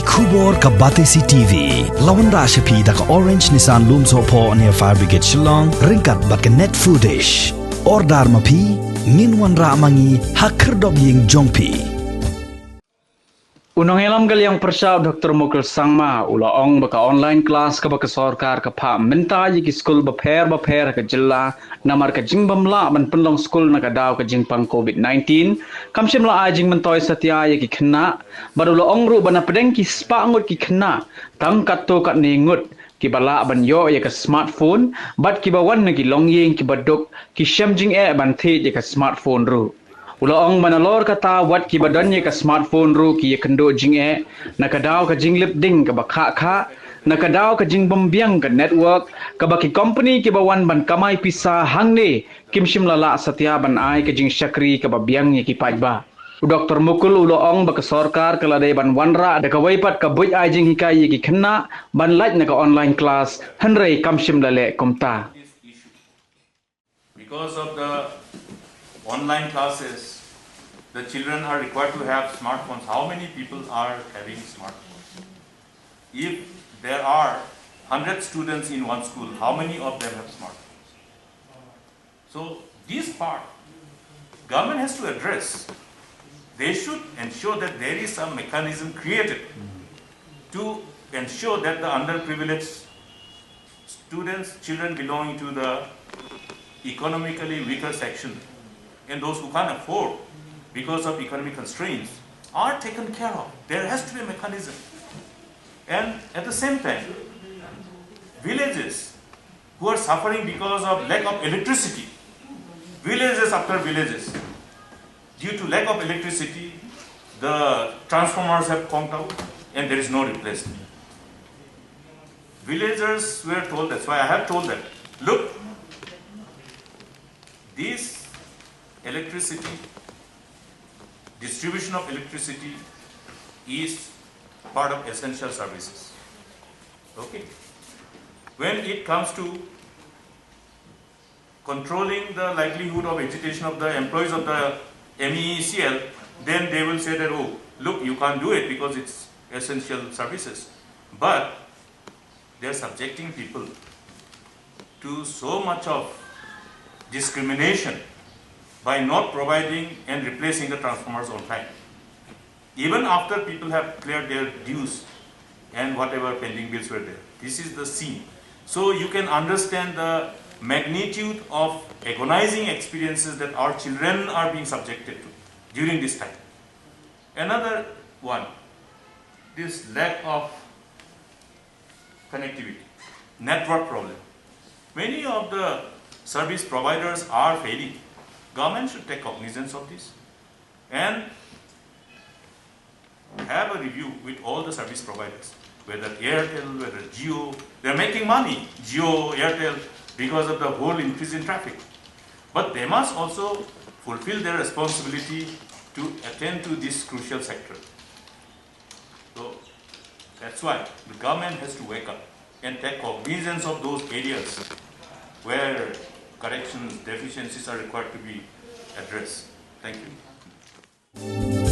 Kubor ka Batesi TV. Lawan Rashapi da ka Orange Nissan Looms Hopo near Fire Brigade Shillong. Ringkat bat ka net footage. Ordar mapi. Minwan ra mangi hakerdog ying jongpi. Unang elam galyang persab Dr. Mukul Sangma ulaong baka online class ka baka sorkar ka pa minta yi ki school baper ka jilla namar ka jingbam la ban penlong school na ka daw ka jingpang COVID-19 kamsim la ajing mentoy satya yi ki khna barulaong ru bana pedeng ki spa ngut ki khna tang kat to kat ningut ki bala ban yo ya ka smartphone bat ki bawan na ki longyeng ki baduk ki shamjing e ban the ya ka smartphone ru Ulaong manalor kata wat ki badannya ka smartphone ru ki kendo jing e nakadaw ka jing lip ding ka bakha kha nakadaw ka jing bombiang ka network ka baki company ki bawan ban kamai pisa hangne kimshim lala satya ban ai ka jing shakri ka babiang ye ki pajba Dr. Mukul ulaong baka sarkar kaladai ban wanra da ka waipat ka buj ai jing hikai ye ki khenna ban laj na ka online class hanrei kamshim lale komta Because of the online classes, the children are required to have smartphones. How many people are having smartphones? If there are 100 students in one school, how many of them have smartphones? So this part, government has to address. They should ensure that there is some mechanism created to ensure that the underprivileged students, children belonging to the economically weaker section, and those who can't afford because of economic constraints are taken care of. There has to be a mechanism. And at the same time, villages who are suffering because of lack of electricity, villages after villages, due to lack of electricity, the transformers have conked out and there is no replacement. Villagers were told, that's why I have told them, look, this electricity, distribution of electricity is part of essential services. Okay. When it comes to controlling the likelihood of agitation of the employees of the MEECL, then they will say that, oh, look, you can't do it because it's essential services. But they're subjecting people to so much of discrimination by not providing and replacing the transformers on time. Even after people have cleared their dues and whatever pending bills were there. This is the scene. So you can understand the magnitude of agonizing experiences that our children are being subjected to during this time. Another one, this lack of connectivity, network problem. Many of the service providers are failing. Government should take cognizance of this and have a review with all the service providers, whether Airtel, whether Jio. They are making money, Jio, Airtel, because of the whole increase in traffic. But they must also fulfill their responsibility to attend to this crucial sector. So that's why the government has to wake up and take cognizance of those areas where corrections, deficiencies are required to be addressed. Thank you.